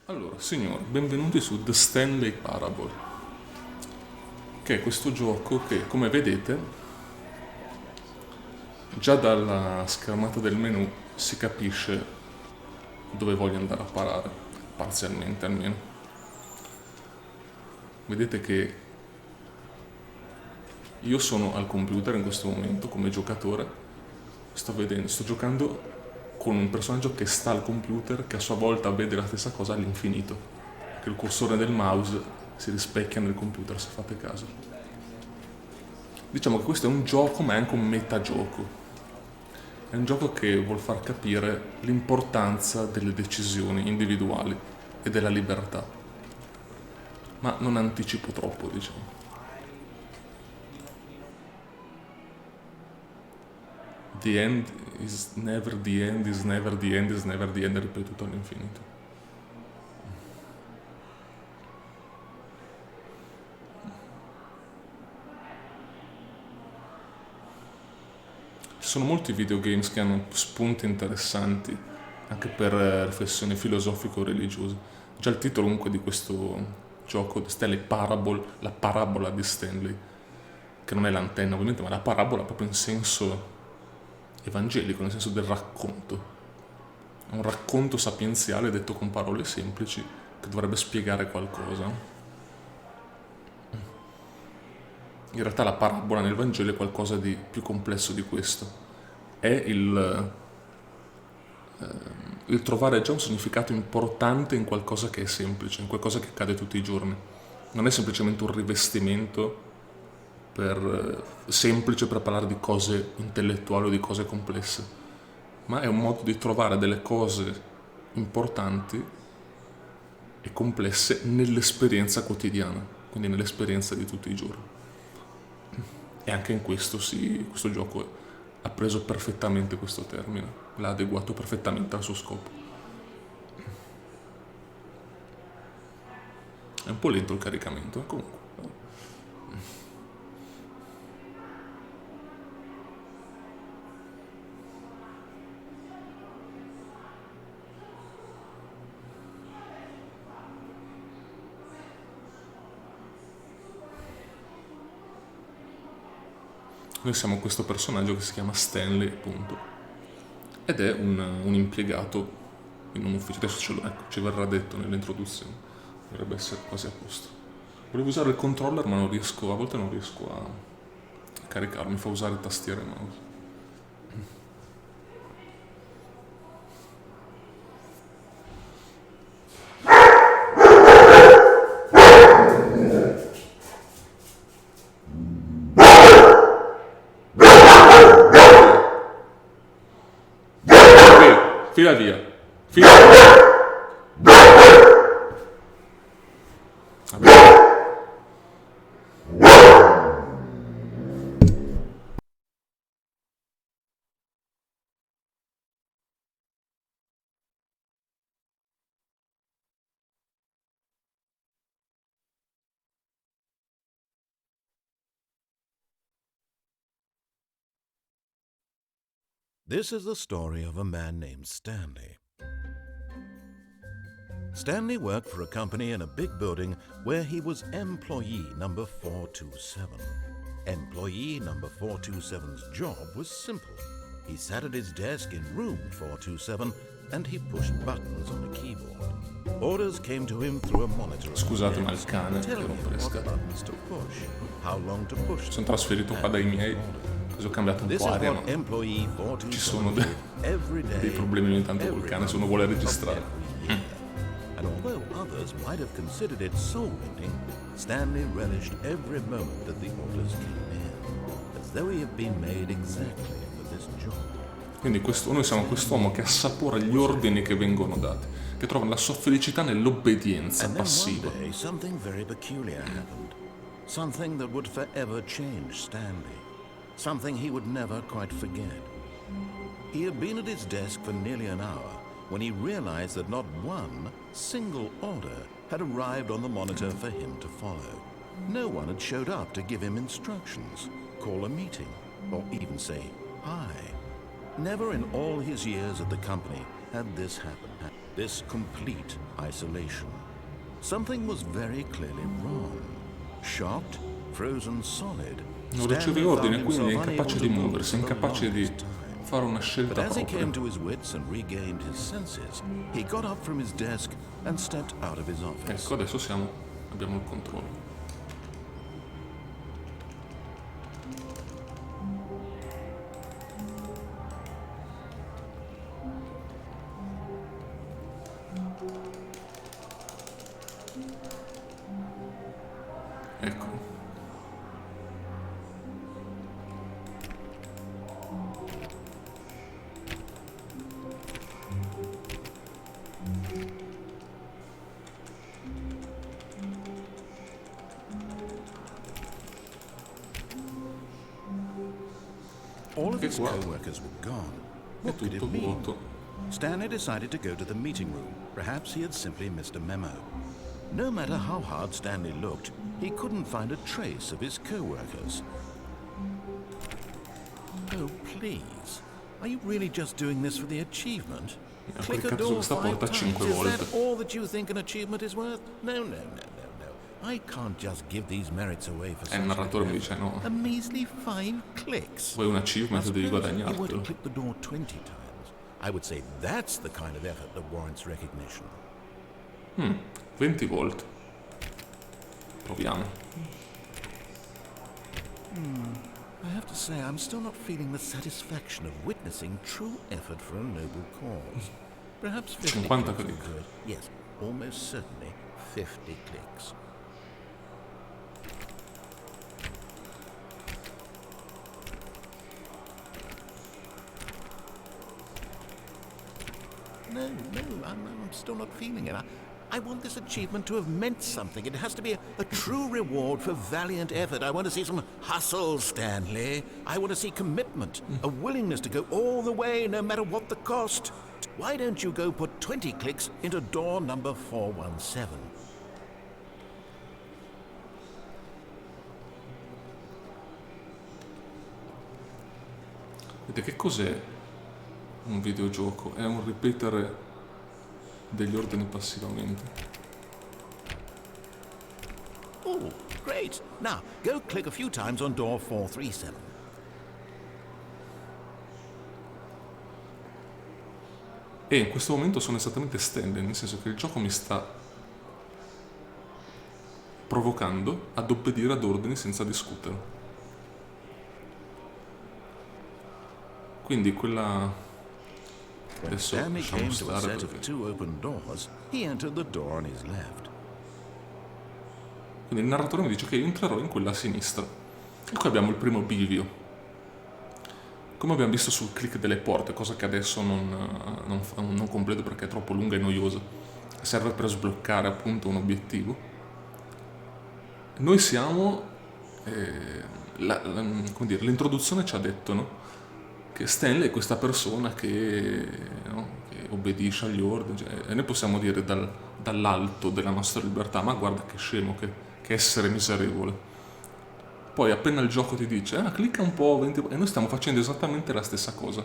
Allora, signori, benvenuti su The Stanley Parable, che è questo gioco che, come vedete, già dalla schermata del menu si capisce dove voglio andare a parare, parzialmente almeno. Vedete che io sono al computer in questo momento come giocatore, sto giocando con un personaggio che sta al computer, che a sua volta vede la stessa cosa all'infinito, che il cursore del mouse si rispecchia nel computer, se fate caso. Diciamo che questo è un gioco, ma è anche un metagioco. È un gioco che vuol far capire l'importanza delle decisioni individuali e della libertà. Ma non anticipo troppo, diciamo. The end is never the end, is never the end, is never the end, ripetuto all'infinito. Ci sono molti videogames che hanno spunti interessanti anche per riflessioni filosofico-religiose. Già il titolo comunque di questo gioco, Stanley Parable, la parabola di Stanley, che non è l'antenna ovviamente, ma la parabola proprio in senso evangelico, nel senso del racconto. È un racconto sapienziale detto con parole semplici che dovrebbe spiegare qualcosa. In realtà la parabola nel Vangelo è qualcosa di più complesso di questo. È il trovare già un significato importante in qualcosa che è semplice, in qualcosa che accade tutti i giorni. Non è semplicemente un rivestimento semplice per parlare di cose intellettuali o di cose complesse, ma è un modo di trovare delle cose importanti e complesse nell'esperienza quotidiana, quindi nell'esperienza di tutti i giorni. E anche in questo questo gioco ha preso perfettamente questo termine, l'ha adeguato perfettamente al suo scopo. È un po' lento il caricamento, comunque. Noi siamo questo personaggio che si chiama Stanley, appunto, ed è un impiegato in un ufficio. Adesso ecco, ci verrà detto nell'introduzione, dovrebbe essere quasi a posto. Volevo usare il controller, ma non riesco, a volte non riesco a caricarlo, mi fa usare tastiera e mouse. Fila via. Fila via. Vabbè. This is the story of a man named Stanley. Stanley worked for a company in a big building where he was employee number 427. Employee number 427's job was simple. He sat at his desk in room 427 and he pushed buttons on a keyboard. Orders came to him through a monitor. Scusate, ma il cane che telling non him what fresca. buttons to push, how long to push. Sono trasferito qua dai miei, così ho cambiato un This po' is aria, what ma employee ci sono 427 did every day. dei problemi ogni tanto col cane se uno vuole registrare. And although others might have considered it soul-winning, Stanley relished every moment that the orders came in, as though he had been made exactly for this job. Quindi noi siamo quest'uomo che assapora gli ordini che vengono dati, che trova la sua felicità nell'obbedienza And then passiva. one day, something very peculiar happened. Something that would forever change Stanley. Something he would never quite forget. He had been at his desk for nearly an hour when he realized that not one single order had arrived on the monitor for him to follow. No one had showed up to give him instructions, call a meeting, or even say hi. Never in all his years at the company had this happened. this complete isolation. Something was very clearly wrong. Shocked, frozen solid, Non riceve ordine, quindi è incapace di muoversi, è incapace di fare una But scelta as he propria. came to his wits and regained his senses, he got up from his desk and stepped out of his office. Ecco, adesso abbiamo il controllo. Ecco. All of Che his qua co-workers were gone. è What could it tutto mean? vuoto. Stanley decided to go to the meeting room. Perhaps he had simply missed a memo. No matter how hard Stanley looked, he couldn't find a trace of his co-workers. Oh, please. Are you really just doing this for the achievement? Ho Click a cliccato su door questa 5 porta times. 5 Is volte. that all that you think an achievement is worth? No. I can't just give these merits away for E such il narratore mi dice no, a measly 5 clicks. vuoi un I achievement, devi suppose you were to guadagnartelo. click the door 20 times. I would say that's the kind of effort that warrants recognition. 20 volte. Proviamo. I have to say, I'm still not feeling the satisfaction of witnessing true effort for a noble cause. Perhaps 50 50 clicks will click. do it. Yes, almost certainly 50 clicks. No, I'm still not feeling it. I want this achievement to have meant something. It has to be a true reward for valiant effort. I want to see some hustle, Stanley. I want to see commitment, a willingness to go all the way, no matter what the cost. Why don't you go put 20 clicks into door number 417? Vedete che cos'è un videogioco? È un ripetere degli ordini passivamente. Oh, great. Now, go click a few times on door 437. E in questo momento sono esattamente Stanley, nel senso che il gioco mi sta provocando ad obbedire ad ordini senza discutere. Quindi quella... When Adesso Stanley lasciamo came to a stare set of perché... 2 open doors, he entered the door on his left. Quindi il narratore mi dice che io entrerò in quella a sinistra. E qui abbiamo il primo bivio. Come abbiamo visto sul click delle porte, cosa che adesso non completo perché è troppo lunga e noiosa, serve per sbloccare appunto un obiettivo. Noi siamo... come dire, l'introduzione ci ha detto, no? Che Stanley è questa persona che obbedisce agli ordini, e noi possiamo dire dall'alto della nostra libertà, ma guarda che scemo che essere miserevole. Poi appena il gioco ti dice clicca un po', 20... e noi stiamo facendo esattamente la stessa cosa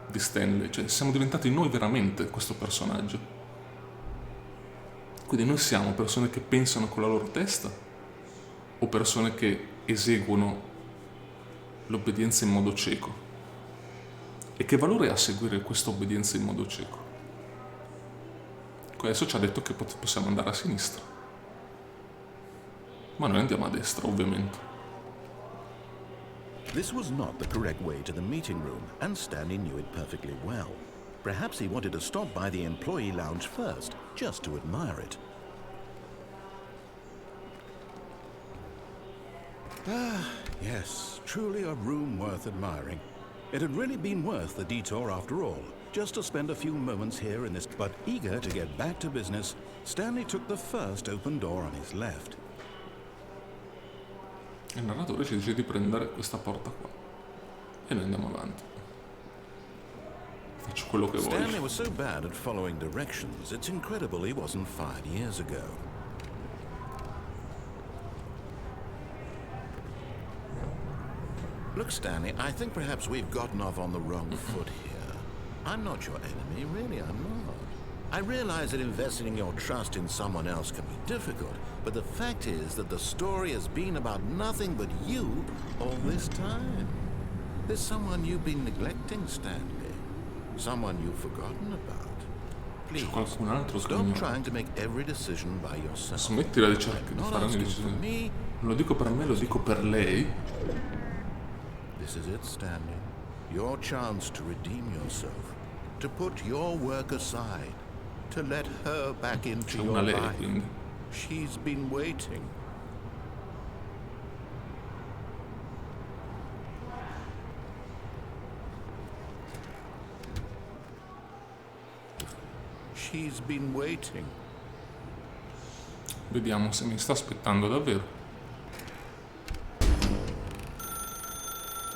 di Stanley, cioè siamo diventati noi veramente questo personaggio. Quindi noi siamo persone che pensano con la loro testa o persone che eseguono l'obbedienza in modo cieco? E che valore ha seguire questa obbedienza in modo cieco? Adesso ci ha detto che possiamo andare a sinistra, ma noi andiamo a destra, ovviamente. This was not the correct way to the meeting room, and Stanley knew it perfectly well. Perhaps he wanted to stop by the employee lounge first, just to admire it. Yes, truly a room worth admiring. It had really been worth the detour after all, just to spend a few moments here in this. But eager to get back to business, Stanley took the first open door on his left. Il narratore ci dice di prendere questa porta qua e noi andiamo avanti. Faccio quello che Stanley voglio. was so bad at following directions, it's incredible he wasn't fired years ago. Look, Stanley, I think perhaps we've gotten off on the wrong foot here. I'm not your enemy, really, I'm not. I realize that investing your trust in someone else can be difficult, but the fact is that the story has been about nothing but you all this time. There's someone you've been neglecting, Stanley. Someone you've forgotten about. C'è Please, qualcun altro che stop mi... trying to make every decision by yourself. Smettila di cercare di Not fare ogni asking for decisione. me. Non lo dico per me, lo dico per lei. This is it, Stanley. Your chance to redeem yourself. To put your work aside. To let her back into C'è your una lei, life. quindi. She's been waiting. She's been waiting. Vediamo se mi sta aspettando davvero.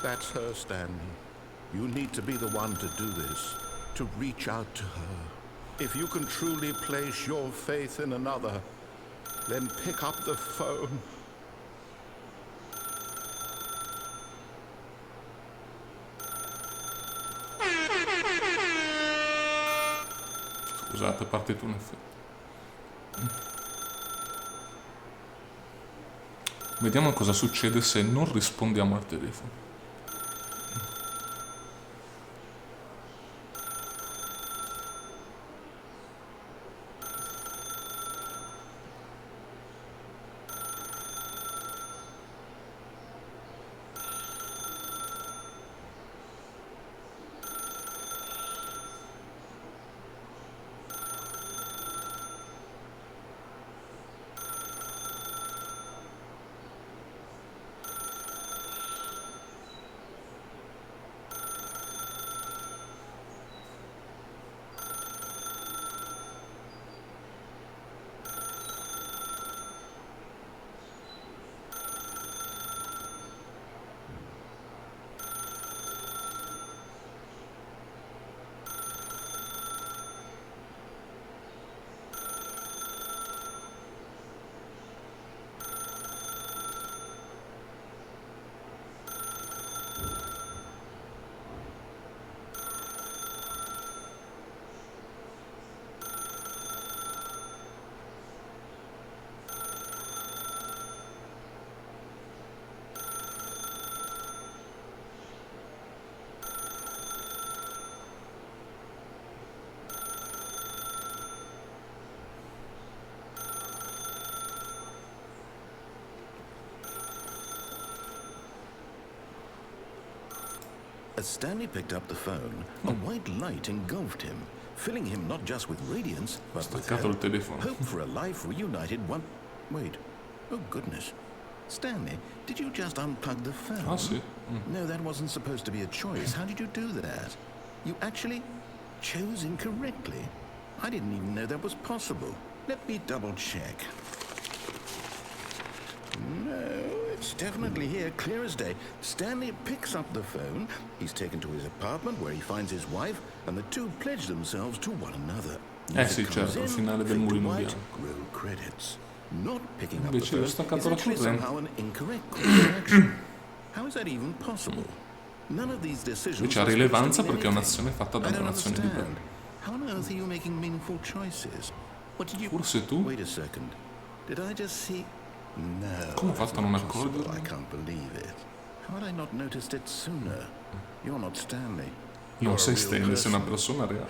That's her, Stanley. You need to be the one to do this. To reach out to her. If you can truly place your faith in another, then pick up the phone. Scusate, è partito un effetto. Vediamo cosa succede se non rispondiamo al telefono. As Stanley picked up the phone, a white light engulfed him, filling him not just with radiance, but with Staccato il telefono. hope for a life reunited one... Wait. Oh, goodness. Stanley, did you just unplug the phone? Ah, sì. No, that wasn't supposed to be a choice. How did you do that? You actually chose incorrectly. I didn't even know that was possible. Let me double check. No, it's definitely here, clear as day. Stanley picks up the phone. He's taken to his apartment where he finds his wife, and the two pledge themselves to one another. Sì, certo, il finale del Mulino Bianco. Roll credits. Not picking up Invece the ho phone staccato is la actually corrente. somehow an incorrect course of action. How is that even possible? None of these decisions Invece ha are supposed to rilevanza mean perché è anything. un'azione fatta da I don't un'azione libera. understand. How on earth are you making meaningful choices? What did you... Forse tu? Wait a second. Did I just see... No. Come ho fatto a non that's not possible. accorgermi? I can't believe it. How had I not noticed it sooner? You're not Stanley. Non You're a sei real Stanley, sei una person. persona reale.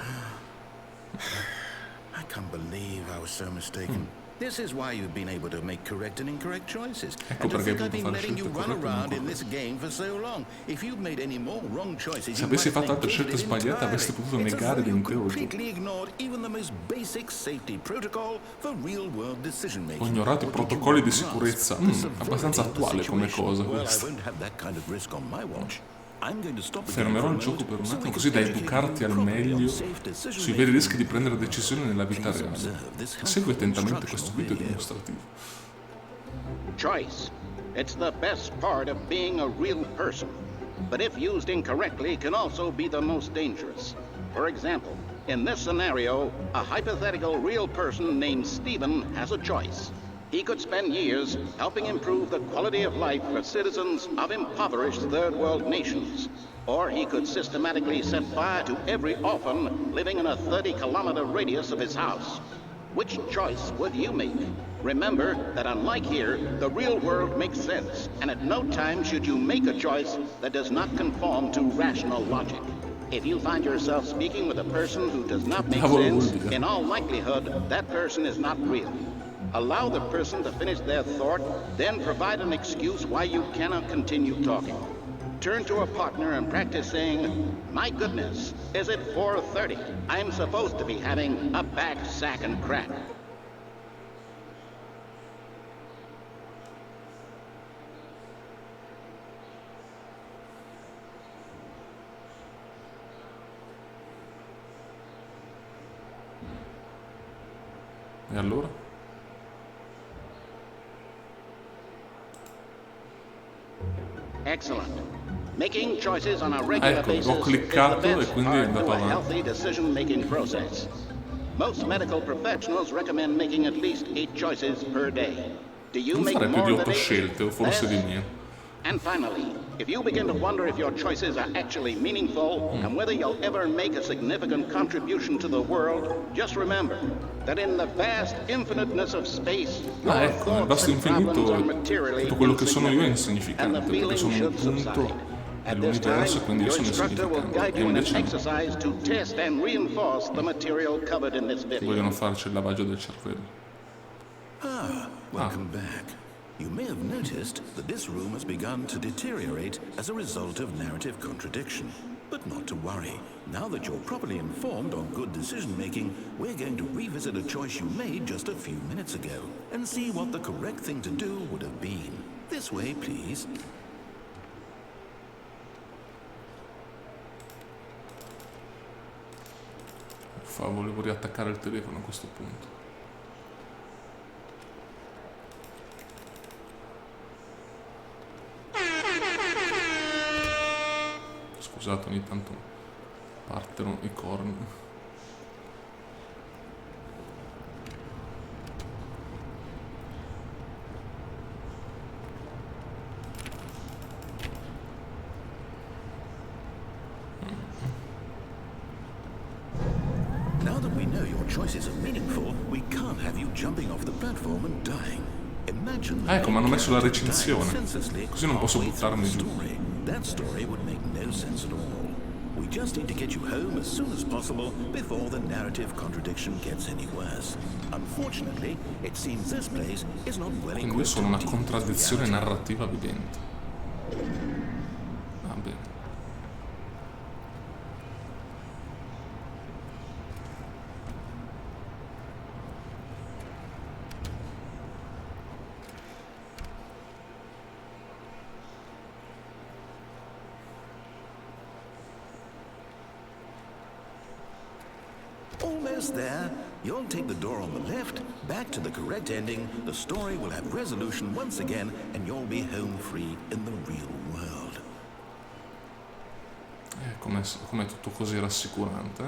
I can't believe I was so mistaken. This is why you've been able to make correct and incorrect choices. Ecco And to perché hai think I've potuto been fare letting you scelte run corrette e around in incorrette. this game for so long. If you've made any more wrong choices, Se you avessi might have fatto altre negated scelte it sbagliate, avresti entirely. potuto It's as negare though you l'intero gioco. completely ignored even the most basic safety protocol for real-world decision-making. Ho ignorato i Or did you protocolli di grasp sicurezza. the severity Abbastanza of the attuale come situation? cosa Well, I questa. won't have that kind of risk on my watch. I'm going to stop the Fermerò game il for a gioco per un moment so attimo we così can da educate educarti you al properly on meglio safe decision sui veri rischi di making. prendere decisioni nella vita Please reale. observe this Segui helpful attentamente questo instructional video video. dimostrativo. Choice. It's the best part of being a real person. But if used incorrectly, can also be the most dangerous. For example, in this scenario, a hypothetical real person named Stephen has a choice. He could spend years helping improve the quality of life for citizens of impoverished third world nations. Or he could systematically set fire to every orphan living in a 30-kilometer radius of his house. Which choice would you make? Remember that unlike here, the real world makes sense, and at no time should you make a choice that does not conform to rational logic. If you find yourself speaking with a person who does not make sense, in all likelihood, that person is not real. Allow the person to finish their thought, then provide an excuse why you cannot continue talking. Turn to a partner and practice saying, "My goodness, is it 4:30? I'm supposed to be having a back, sack, and crack." E allora? Excellent. Making choices on a regular Ecco, basis ho cliccato is the e best quindi è part andato to a avanti. healthy decision-making process. Most medical professionals recommend making at least 8 choices per day. Do you Non make fare più di more 8 than 8? scelte, o forse di Less? meno. And finally, if you begin to wonder if your choices are actually meaningful and whether you'll ever make a significant contribution to the world, just remember that in the vast infiniteness of space, your Ecco, nel vasto thoughts and problems are infinito materially tutto quello che sono io è insignificant, and insignificante, the perché feeling sono un should punto subside. At this dell'universo e time, quindi io your sono instructor will insignificante. guide E you in an invece no, exercise to test and reinforce the material covered in this video. vogliono farci il lavaggio del cervello. Welcome back. You may have noticed that this room has begun to deteriorate as a result of narrative contradiction. But not to worry. Now that you're properly informed on good decision-making, we're going to revisit a choice you made just a few minutes ago and see what the correct thing to do would have been. This way, please. Volevo riattaccare il telefono a questo punto. Scusate, ogni tanto partono i corni. Now that we know your choices are meaningful, we can't have you jumping off the platform and dying. Imagine Ecco, mi hanno messo la character recensione, dying senselessly così non posso halfway through buttarmi the giù. story. That story would make no sense at all. We just need to get you home as soon as possible before the narrative contradiction gets any worse. Unfortunately, it seems this place is not well Quindi io equipped sono to una deal with contraddizione reality. narrativa vivente. Va bene. Almost there. You'll take the door on the left, back to the correct ending, the story will have resolution once again, and you'll be home free in the real world. Com'è tutto così rassicurante?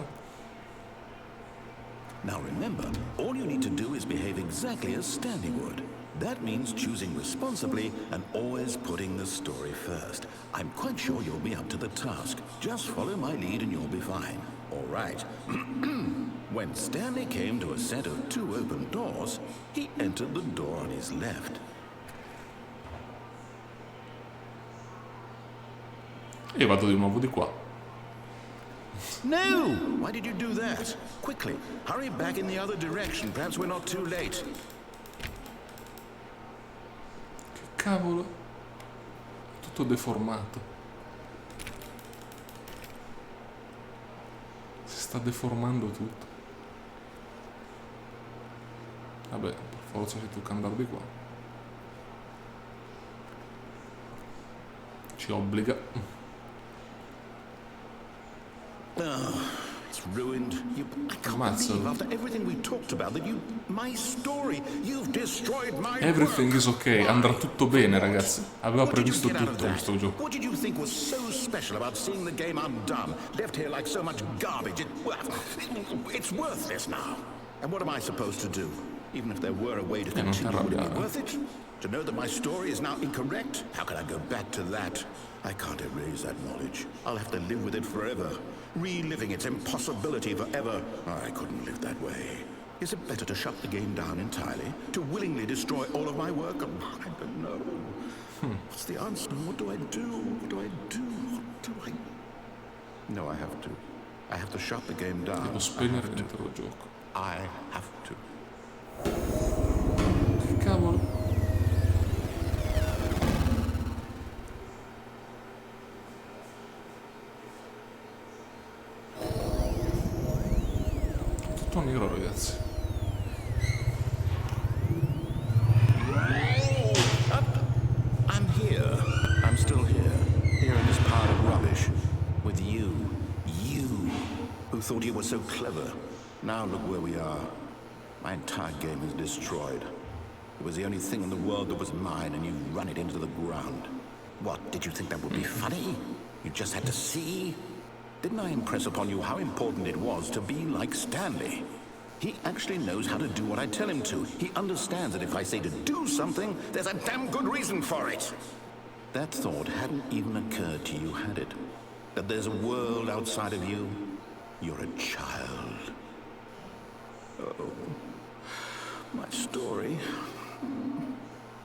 Now remember, all you need to do is behave exactly as Stanley would. That means choosing responsibly and always putting the story first. I'm quite sure you'll be up to the task. Just follow my lead and you'll be fine. All right. When Stanley came to a set of 2 open doors, he entered the door on his left. E vado di nuovo di qua. No! Why did you do that? Quickly, hurry back in the other direction. Perhaps we're not too late. Che cavolo? Tutto deformato. Si sta deformando tutto. Vabbè, per forza ci tocca andare di qua. Ci obbliga. It's ruined. I can't Ammazza. believe after everything we talked about that my story, you've destroyed my Everything work. is ok, andrà tutto bene, ragazzi. Aveva What did you previsto get out of tutto that? questo gioco. What did you think was so special about seeing the game undone, left here like so much garbage? It's worthless now. And what am I supposed to do? Even if there were a way to non ti continue, would it be arrabbiare. worth it? To know that my story is now incorrect? How can I go back to that? I can't erase that knowledge. I'll have to live with it forever, reliving its impossibility forever. I couldn't live that way. Is it better to shut the game down entirely? To willingly destroy all of my work? I don't know. What's the answer? What do I do? What do I do? What do I... No, I have to. I have to shut the game down. Devo spegnere l'intero gioco. I have to. Che cavolo? Tutto nero, ragazzi. I'm here. I'm still here. Here in this pile of rubbish. With you. You. Who thought you were so clever. Now look where we are. My entire game is destroyed. It was the only thing in the world that was mine, and you run it into the ground. What, did you think that would be funny? You just had to see? Didn't I impress upon you how important it was to be like Stanley? He actually knows how to do what I tell him to. He understands that if I say to do something, there's a damn good reason for it. That thought hadn't even occurred to you, had it? That there's a world outside of you? You're a child. Oh, my story.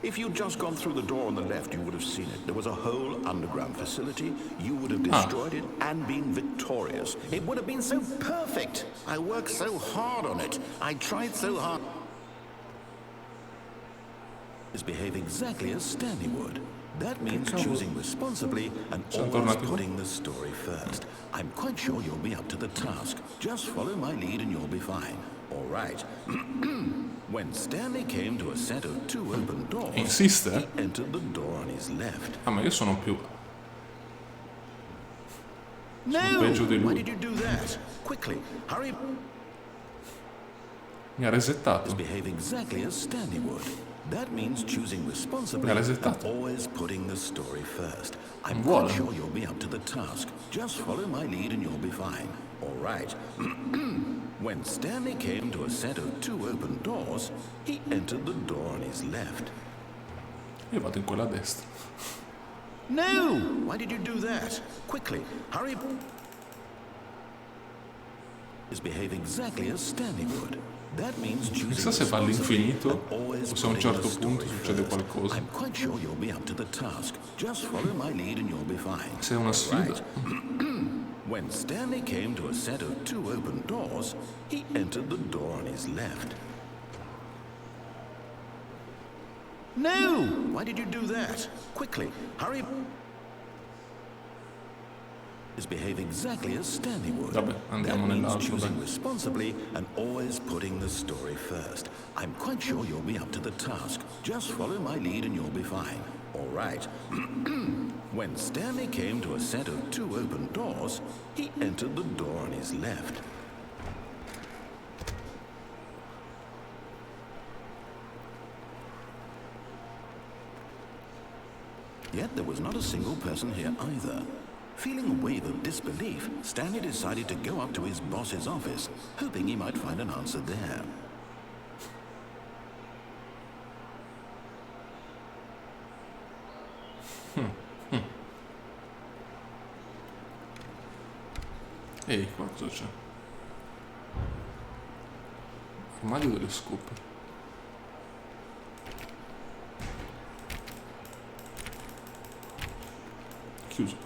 If you'd just gone through the door on the left, you would have seen it. There was a whole underground facility. You would have destroyed it and been victorious. It would have been so perfect. I worked so hard on it. I tried so hard. Behave exactly as Stanley would. That means choosing responsibly and always putting the story first. I'm quite sure you'll be up to the task. Just follow my lead and you'll be fine. All right. When Stanley came to a set of two open doors, Insiste? he entered the door on his left. Ah, ma io sono più... No! peggio di lui. Why did you do that? Quickly, hurry. Mi ha resettato. Behave exactly as Stanley would. That means choosing responsibly Mi ha and resettato. always putting the story first. I'm Non quite vuole. sure you'll be up to the task. Just follow my lead and you'll be fine. All right. When Stanley came to a set of two open doors, he entered the door on his left. Io vado in quella a destra. No! Why did you do that? Quickly, hurry. Behave exactly as Stanley would. That means choosing Chissà se va all'infinito and always o se a un putting certo the punto story succede first. qualcosa. I'm quite sure you'll be up to the task. Just follow my lead and you'll be fine. Se è una sfida. When Stanley came to a set of two open doors, he entered the door on his left. No! Why did you do that? Quickly, hurry. Behave exactly as Stanley would. Vabbè, andiamo That means nell'altro, choosing dai. responsibly and always putting the story first. I'm quite sure you'll be up to the task. Just follow my lead and you'll be fine. All right. When Stanley came to a set of two open doors, he entered the door on his left. Yet there was not a single person here either. Feeling a wave of disbelief, Stanley decided to go up to his boss's office, hoping he might find an answer there. Ehi, qua cosa c'è? Armadio delle scope. Chiuso.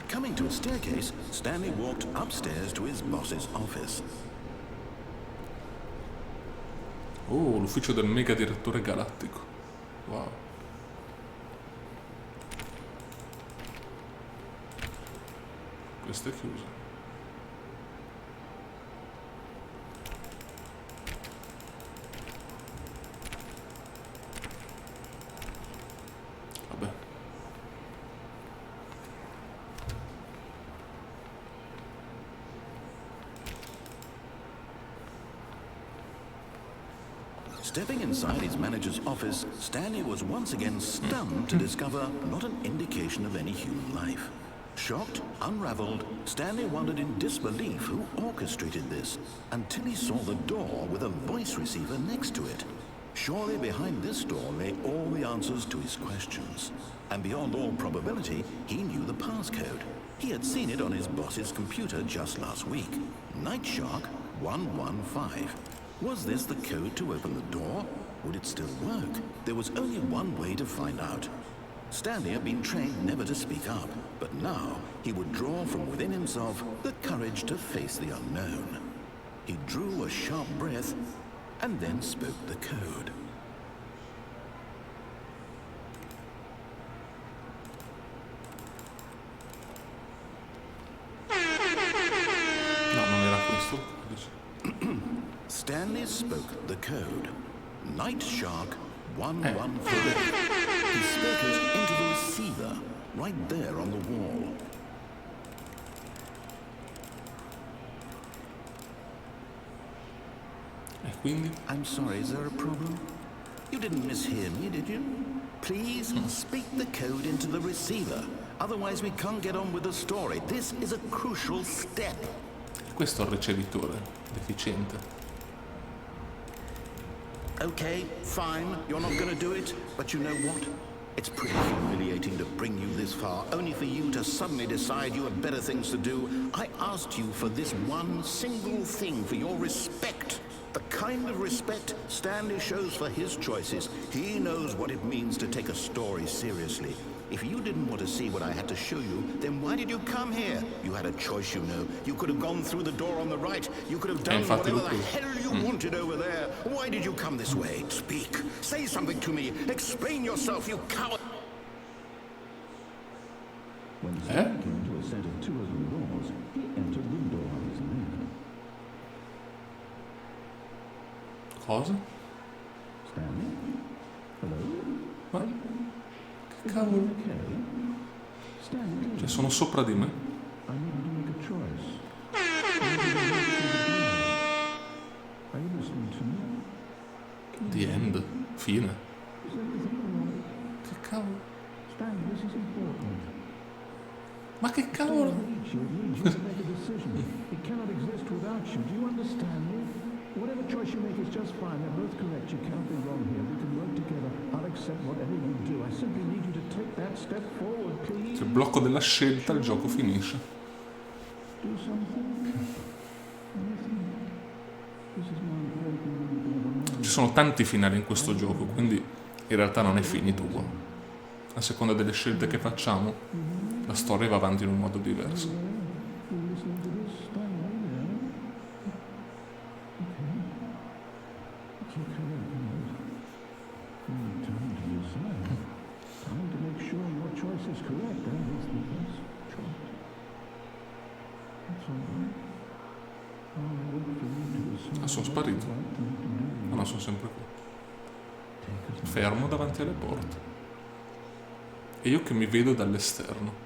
Coming to a staircase, Stanley walked upstairs to his boss's office. Oh, l'ufficio del mega direttore galattico. Wow. Questo è chiuso. Vabbè. Stepping inside his manager's office, Stanley was once again stunned to discover not an indication of any human life. Shocked, unraveled, Stanley wondered in disbelief who orchestrated this, until he saw the door with a voice receiver next to it. Surely behind this door lay all the answers to his questions. And beyond all probability, he knew the passcode. He had seen it on his boss's computer just last week. Night Shark 115. Was this the code to open the door? Would it still work? There was only one way to find out. Stanley had been trained never to speak up, but now he would draw from within himself the courage to face the unknown. He drew a sharp breath and then spoke the code. No, non era questo. Stanley spoke the code. Night Shark 115. He spoke it into the receiver, right there on the wall. E quindi? I'm sorry, is there a problem? You didn't mishear me, did you? Please speak the code into the receiver. Otherwise we can't get on with the story. This is a crucial step. Questo è il ricevitore, deficiente. Okay, fine, you're not gonna do it, but you know what? It's pretty humiliating to bring you this far, only for you to suddenly decide you have better things to do. I asked you for this one single thing, for your respect. The kind of respect Stanley shows for his choices. He knows what it means to take a story seriously. If you didn't want to see what I had to show you, then why did you come here? You had a choice, you know. You could have gone through the door on the right. You could have done whatever the hell you wanted over there. Why did you come this way? Speak. Say something to me. Explain yourself, you coward. When Stanley came to a set of 2 open doors, he entered the door on his left. Cosa? Stanley? Hello? Ma che cavolo? Okay. Stanley, Cioè, sono sopra di me? I need you to make a choice. Are you listening to me? The end. Fine. Is everything all right? Che cavolo? Stanley, this is important. Ma che cavolo? It needs you to make a decision. It cannot exist without you. Do you understand me? Whatever choice you make is just fine. They're both correct. You cannot be wrong here. We can work together. I'll accept whatever you do. I simply need you to take that step forward, please. C'è il blocco della scelta, il gioco finisce. Do something. Anything. This is my important. Ci sono tanti finali in questo gioco, quindi in realtà non è finito qua. A seconda delle scelte che facciamo, la storia va avanti in un modo diverso. Ah, sono sparito. Ma no, sono sempre qui. Fermo davanti alle porte. E io che mi vedo dall'esterno.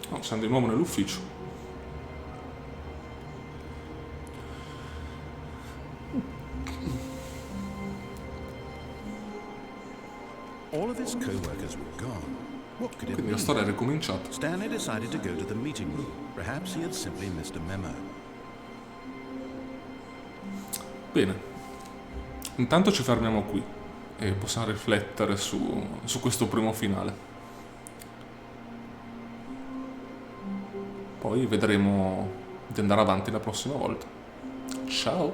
Oh, siamo di nuovo nell'ufficio. All of his co-workers were gone. What could it Quindi la mean? storia è ricominciata. Stanley decided to go to the meeting room. Perhaps he had simply missed a memo. Bene. Intanto ci fermiamo qui e possiamo riflettere su questo primo finale. Poi vedremo di andare avanti la prossima volta. Ciao!